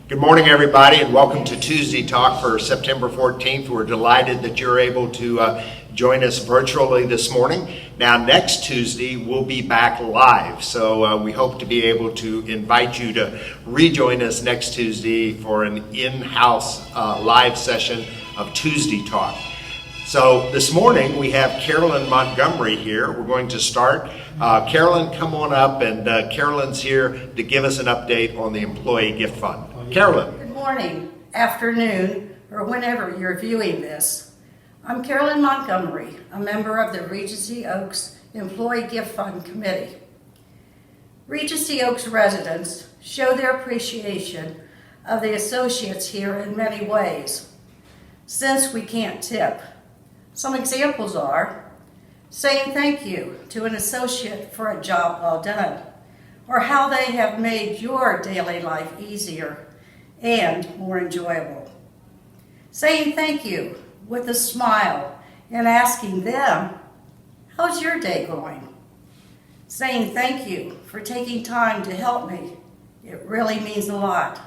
Good morning, everybody, and welcome to Tuesday Talk for September 14th. We're delighted that you're able to join us virtually this morning. Now, next Tuesday, we'll be back live, so we hope to be able to invite you to rejoin us next Tuesday for an in-house live session of Tuesday Talk. So this morning, we have Carolyn Montgomery here. We're going to start. Carolyn, come on up, and Carolyn's here to give us an update on the Employee Gift Fund. Carolyn. Good morning, afternoon, or whenever you're viewing this. I'm Carolyn Montgomery, a member of the Regency Oaks Employee Gift Fund Committee. Regency Oaks residents show their appreciation of the associates here in many ways, since we can't tip. Some examples are saying thank you to an associate for a job well done, or how they have made your daily life easier and more enjoyable. Saying thank you with a smile and asking them, how's your day going? Saying thank you for taking time to help me. It really means a lot.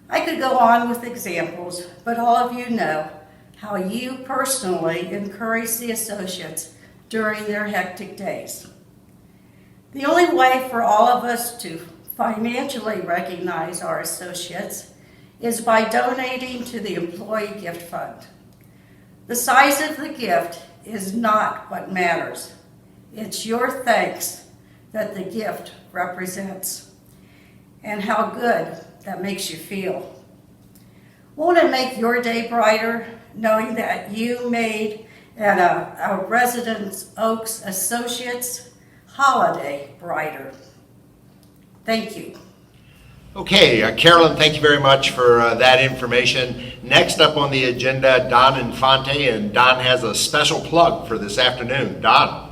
I could go on with examples, but all of you know how you personally encourage the associates during their hectic days. The only way for all of us to financially recognize our associates is by donating to the Employee Gift Fund. The size of the gift is not what matters. It's your thanks that the gift represents and how good that makes you feel. Won't it make your day brighter knowing that you made our Residence Oaks Associates holiday brighter? Thank you. Okay, Carolyn, thank you very much for that information. Next up on the agenda, Don Infante, and Don has a special plug for this afternoon. Don.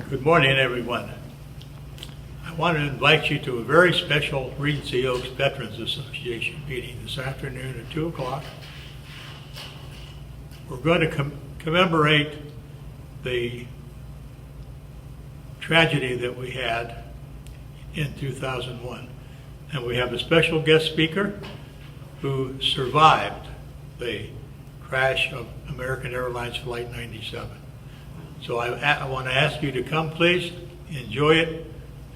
Good morning, everyone. I want to invite you to a very special Regency Oaks Veterans Association meeting this afternoon at 2 o'clock. We're going to commemorate the tragedy that we had in 2001. And we have a special guest speaker who survived the crash of American Airlines Flight 97. So I want to ask you to come, please, enjoy it,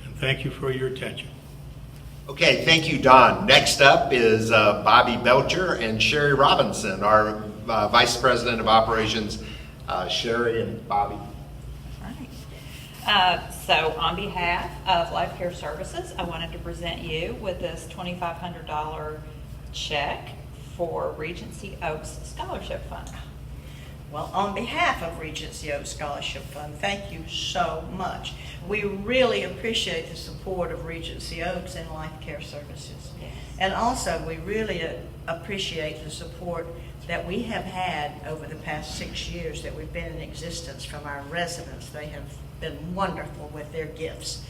and thank you for your attention. Okay, thank you, Don. Next up is Bobby Belcher and Sherry Robinson, our Vice President of Operations. Sherry and Bobby. So on behalf of Life Care Services, I wanted to present you with this $2,500 check for Regency Oaks Scholarship Fund. Well, on behalf of Regency Oaks Scholarship Fund, thank you so much. We really appreciate the support of Regency Oaks and Life Care Services. Yes. And also, we really appreciate the support that we have had over the past 6 years that we've been in existence from our residents. They have been wonderful with their gifts.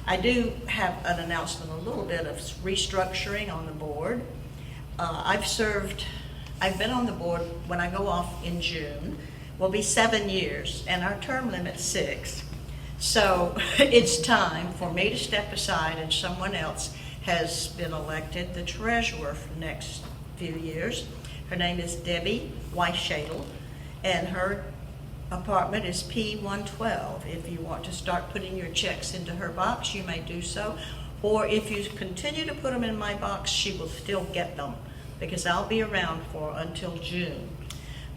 I do have an announcement, a little bit of restructuring on the board. I've been on the board, when I go off in June, will be 7 years, and our term limit's 6. So it's time for me to step aside, and someone else has been elected the treasurer for the next few years. Her name is Debbie Weisschadel, and her apartment is P112. If you want to start putting your checks into her box, you may do so. Or if you continue to put them in my box, she will still get them, because I'll be around until June.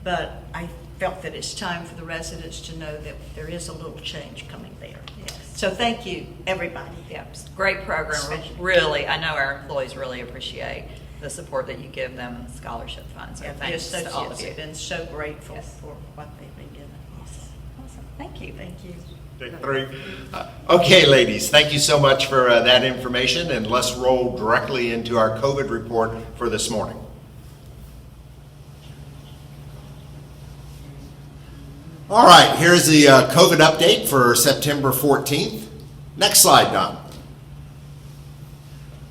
But I felt that it's time for the residents to know that there is a little change coming there. Yes. So thank you, everybody. Yep. Great program. Really, I know our employees really appreciate the support that you give them in the scholarship fund. So And the thanks to all of associates you. have been so grateful Yes. for what they've been given. Awesome. Thank you. Thank you. Take 3. Okay, ladies, thank you so much for that information, and let's roll directly into our COVID report for this morning. All right, here's the COVID update for September 14th. Next slide, Don.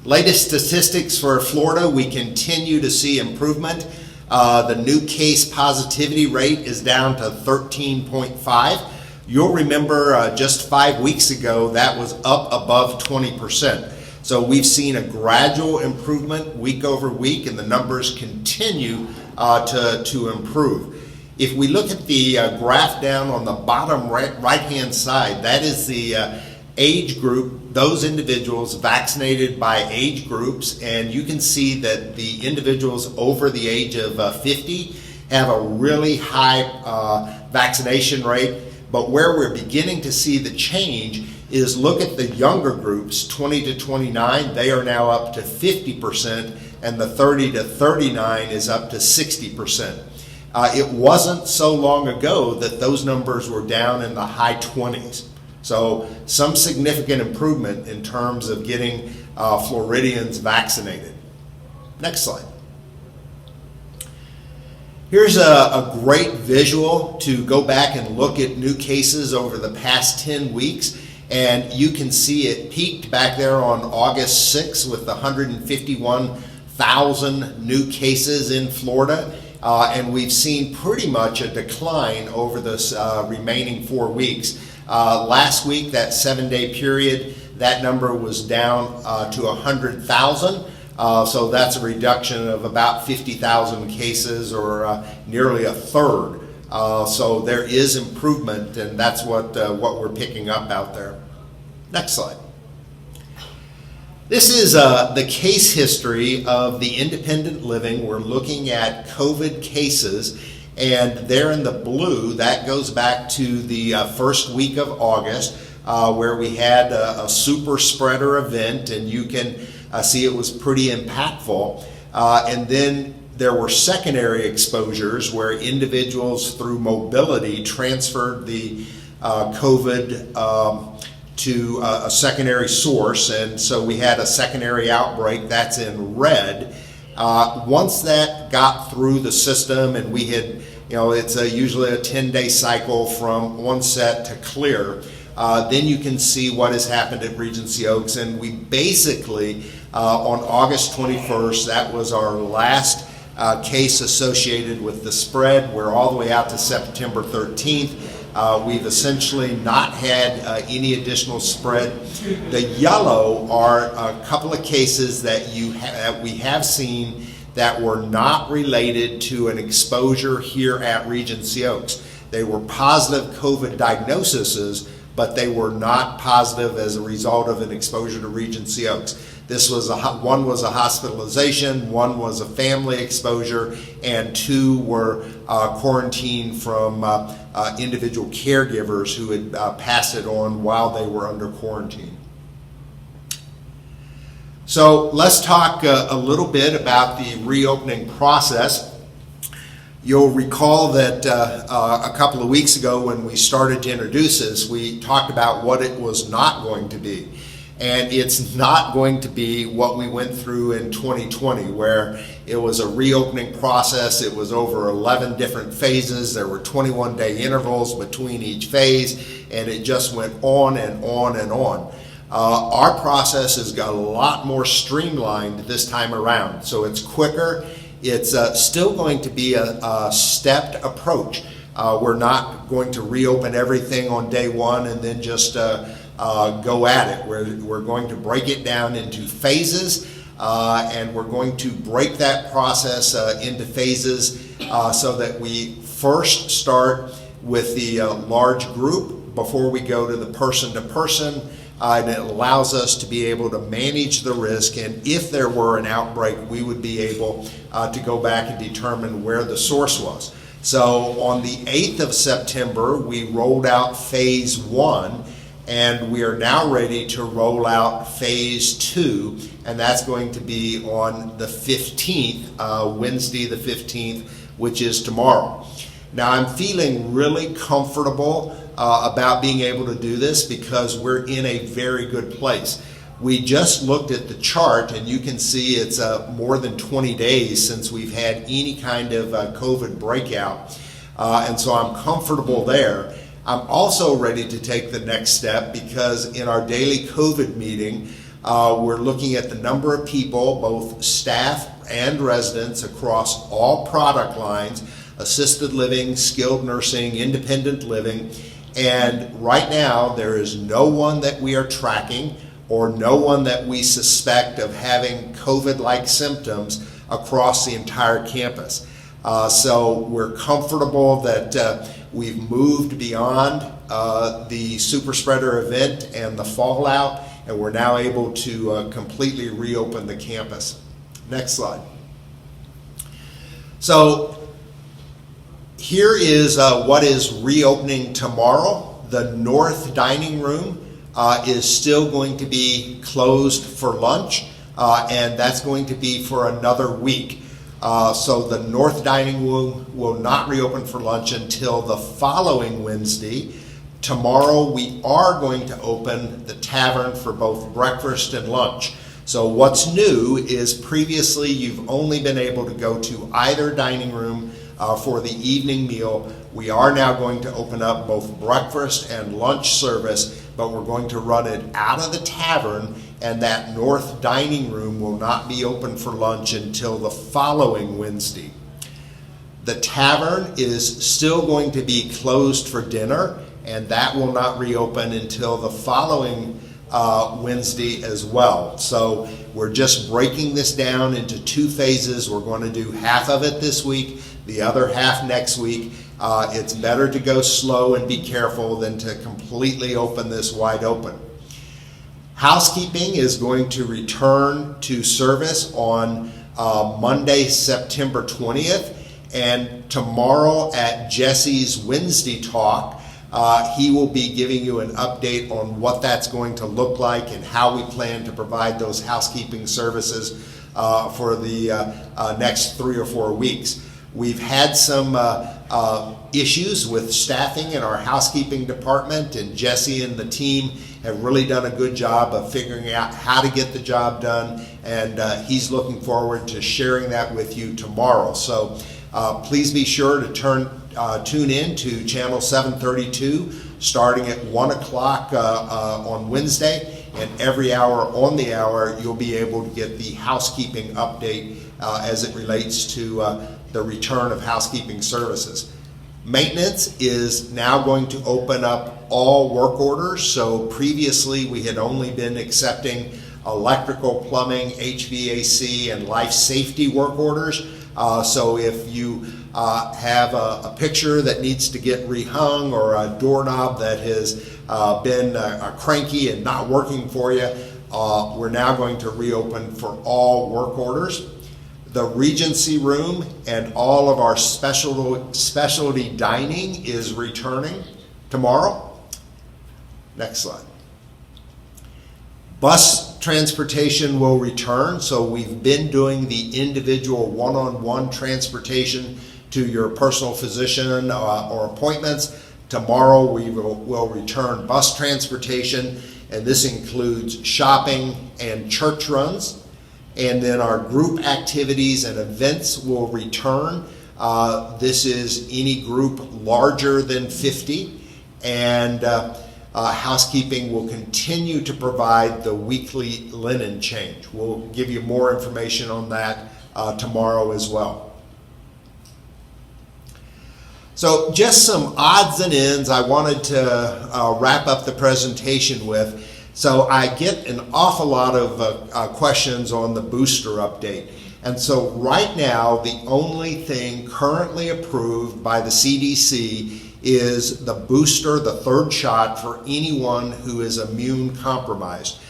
Latest statistics for Florida, we continue to see improvement. The new case positivity rate is down to 13.5. You'll remember just 5 weeks ago that was up above 20%. So we've seen a gradual improvement week over week, and the numbers continue to improve. If we look at the graph down on the bottom right-hand side, that is the age group, those individuals vaccinated by age groups, and you can see that the individuals over the age of 50 have a really high vaccination rate. But where we're beginning to see the change is look at the younger groups, 20 to 29, they are now up to 50%, and the 30 to 39 is up to 60%. It wasn't so long ago that those numbers were down in the high 20s. So some significant improvement in terms of getting Floridians vaccinated. Next slide. Here's a great visual to go back and look at new cases over the past 10 weeks. And you can see it peaked back there on August 6th with 151,000 new cases in Florida. And we've seen pretty much a decline over this remaining 4 weeks. Last week, that 7-day period, that number was down to 100,000. So that's a reduction of about 50,000 cases, or nearly a third. So there is improvement, and that's what we're picking up out there. Next slide. This is the case history of the independent living. We're looking at COVID cases, and there in the blue, that goes back to the first week of August, where we had a super spreader event, and you can see it was pretty impactful. And then there were secondary exposures where individuals through mobility transferred the COVID to a secondary source, and so we had a secondary outbreak, that's in red. Once that got through the system, and we had, it's usually a 10-day cycle from onset to clear, then you can see what has happened at Regency Oaks. And we basically, on August 21st, that was our last case associated with the spread. We're all the way out to September 13th. We've essentially not had any additional spread. The yellow are a couple of cases that we have seen that were not related to an exposure here at Regency Oaks. They were positive COVID diagnoses, but they were not positive as a result of an exposure to Regency Oaks. This was one was a hospitalization, one was a family exposure, and 2 were quarantined from individual caregivers who had passed it on while they were under quarantine. So let's talk a little bit about the reopening process. You'll recall that a couple of weeks ago when we started to introduce this, we talked about what it was not going to be. And it's not going to be what we went through in 2020, where it was a reopening process. It was over 11 different phases. There were 21-day intervals between each phase, and it just went on and on and on. Our process has got a lot more streamlined this time around, so it's quicker. It's still going to be a stepped approach. We're not going to reopen everything on day one and then just go at it. We're going to break it down into phases, and we're going to break that process into phases so that we first start with the large group before we go to the person-to-person, and it allows us to be able to manage the risk, and if there were an outbreak, we would be able to go back and determine where the source was. So on the 8th of September, we rolled out phase 1, and we are now ready to roll out phase 2, and that's going to be on the 15th, Wednesday the 15th, which is tomorrow. Now I'm feeling really comfortable about being able to do this because we're in a very good place. We just looked at the chart, and you can see it's more than 20 days since we've had any kind of COVID breakout, and so I'm comfortable there. I'm also ready to take the next step because in our daily COVID meeting, we're looking at the number of people, both staff and residents across all product lines, assisted living, skilled nursing, independent living, and right now there is no one that we are tracking. or no one that we suspect of having COVID-like symptoms across the entire campus. So we're comfortable that we've moved beyond the super spreader event and the fallout, and we're now able to completely reopen the campus. Next slide. So here is what is reopening tomorrow. The north dining room is still going to be closed for lunch, and that's going to be for another week. So the north dining room will not reopen for lunch until the following Wednesday. Tomorrow we are going to open the tavern for both breakfast and lunch. So what's new is previously you've only been able to go to either dining room for the evening meal. We are now going to open up both breakfast and lunch service, but we're going to run it out of the tavern, and that north dining room will not be open for lunch until the following Wednesday. The tavern is still going to be closed for dinner, and that will not reopen until the following Wednesday as well. So we're just breaking this down into two phases. We're going to do half of it this week, the other half next week. It's better to go slow and be careful than to completely open this wide open. Housekeeping is going to return to service on Monday, September 20th, and tomorrow at Jesse's Wednesday Talk, he will be giving you an update on what that's going to look like and how we plan to provide those housekeeping services for the next 3 or 4 weeks. We've had some issues with staffing in our housekeeping department, and Jesse and the team have really done a good job of figuring out how to get the job done, and he's looking forward to sharing that with you tomorrow. So please be sure to tune in to channel 732 starting at 1 o'clock on Wednesday, and every hour on the hour you'll be able to get the housekeeping update as it relates to the return of housekeeping services. Maintenance is now going to open up all work orders. So previously we had only been accepting electrical, plumbing, HVAC, and life safety work orders. So if you have a picture that needs to get rehung, or a doorknob that has been cranky and not working for you, we're now going to reopen for all work orders. The Regency Room and all of our specialty dining is returning tomorrow. Next slide. Bus transportation will return. So we've been doing the individual one-on-one transportation to your personal physician or appointments. Tomorrow we will return bus transportation, and this includes shopping and church runs. And then our group activities and events will return. This is any group larger than 50. And housekeeping will continue to provide the weekly linen change. We'll give you more information on that tomorrow as well. So just some odds and ends I wanted to wrap up the presentation with. So I get an awful lot of questions on the booster update. And so right now, the only thing currently approved by the CDC is the booster, the third shot, for anyone who is immune compromised.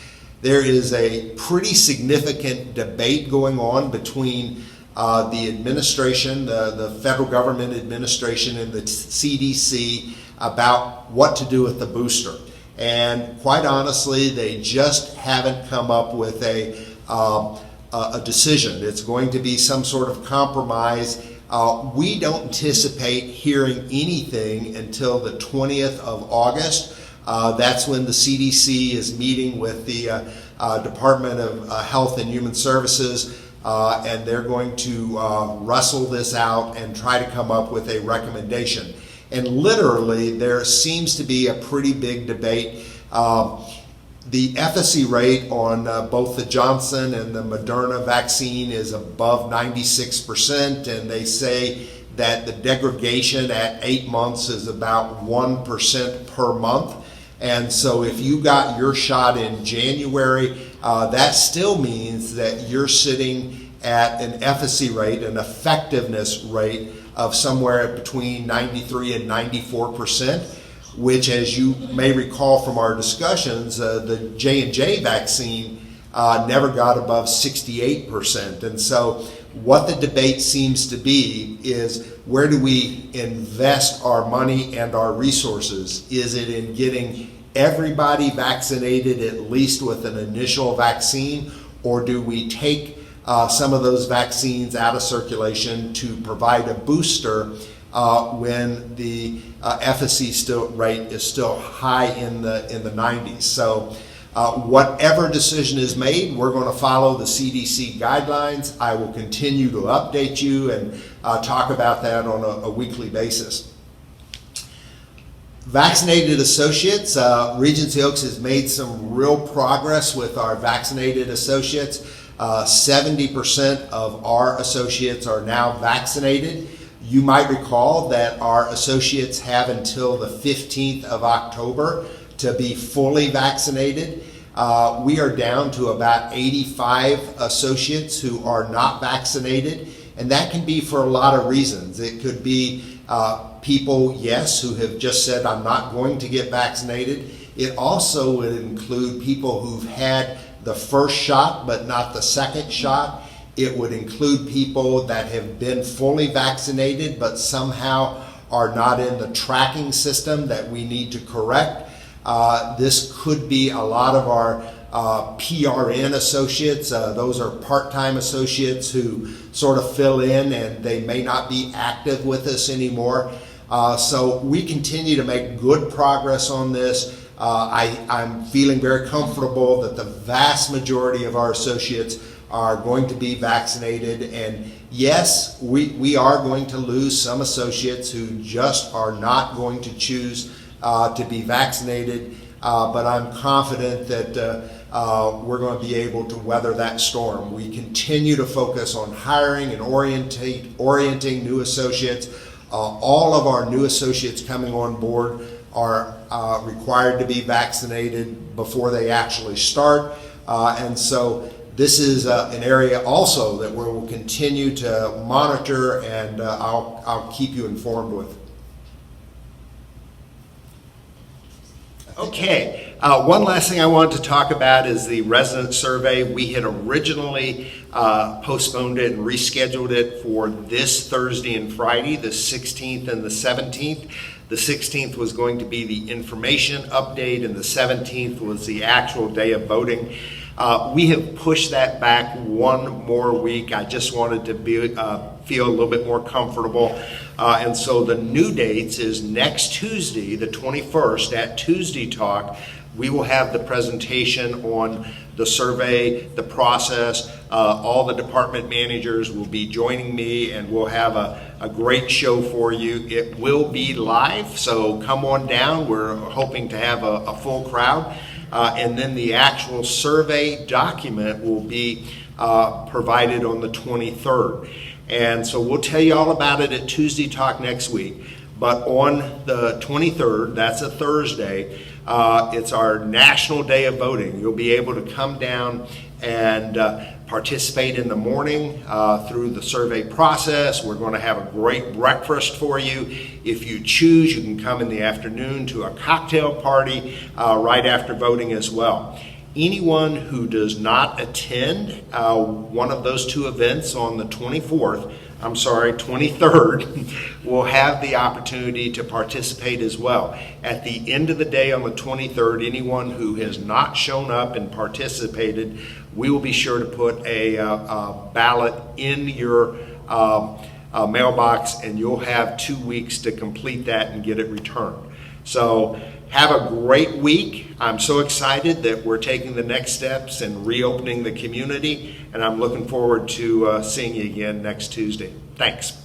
There is a pretty significant debate going on between the administration, the federal government administration, and the CDC about what to do with the booster. And quite honestly, they just haven't come up with a decision. It's going to be some sort of compromise. We don't anticipate hearing anything until the 20th of August. That's when the CDC is meeting with the Department of Health and Human Services, and they're going to wrestle this out and try to come up with a recommendation. And literally, there seems to be a pretty big debate. The efficacy rate on both the Johnson and the Moderna vaccine is above 96%, and they say that the degradation at 8 months is about 1% per month. And so if you got your shot in January, that still means that you're sitting at an efficacy rate, an effectiveness rate of somewhere between 93 and 94%, which, as you may recall from our discussions, the J&J vaccine never got above 68%. And so what the debate seems to be is, where do we invest our money and our resources? Is it in getting everybody vaccinated, at least with an initial vaccine, or do we take some of those vaccines out of circulation to provide a booster when the efficacy rate is still high in the 90s? So whatever decision is made, we're going to follow the CDC guidelines. I will continue to update you and talk about that on a weekly basis. Vaccinated associates, Regency Oaks has made some real progress with our vaccinated associates. 70% of our associates are now vaccinated. You might recall that our associates have until the 15th of October to be fully vaccinated. We are down to about 85 associates who are not vaccinated, and that can be for a lot of reasons. It could be people, yes, who have just said, I'm not going to get vaccinated. It also would include people who've had the first shot but not the second shot. It would include people that have been fully vaccinated but somehow are not in the tracking system that we need to correct. This could be a lot of our PRN associates. Those are part-time associates who sort of fill in and they may not be active with us anymore. So we continue to make good progress on this. I'm feeling very comfortable that the vast majority of our associates are going to be vaccinated. And yes, we are going to lose some associates who just are not going to choose to be vaccinated. But I'm confident that we're going to be able to weather that storm. We continue to focus on hiring and orienting new associates. All of our new associates coming on board are required to be vaccinated before they actually start. And so this is an area also that we will continue to monitor, and I'll keep you informed with. Okay, one last thing I wanted to talk about is the resident survey. We had originally postponed it and rescheduled it for this Thursday and Friday, the 16th and the 17th. The 16th was going to be the information update, and the 17th was the actual day of voting. We have pushed that back one more week. I just wanted to feel a little bit more comfortable. And so the new dates is next Tuesday, the 21st, at Tuesday Talk. We will have the presentation on the survey, the process. All the department managers will be joining me, and we'll have a great show for you. It will be live, so come on down. We're hoping to have a full crowd. And then the actual survey document will be provided on the 23rd. And so we'll tell you all about it at Tuesday Talk next week. But on the 23rd, that's a Thursday, it's our National Day of Voting. You'll be able to come down and participate in the morning through the survey process. We're going to have a great breakfast for you. If you choose, you can come in the afternoon to a cocktail party right after voting as well. Anyone who does not attend one of those two events on the 23rd, will have the opportunity to participate as well. At the end of the day on the 23rd, anyone who has not shown up and participated, we will be sure to put a ballot in your mailbox, and you'll have 2 weeks to complete that and get it returned. So have a great week. I'm so excited that we're taking the next steps and reopening the community, and I'm looking forward to seeing you again next Tuesday. Thanks.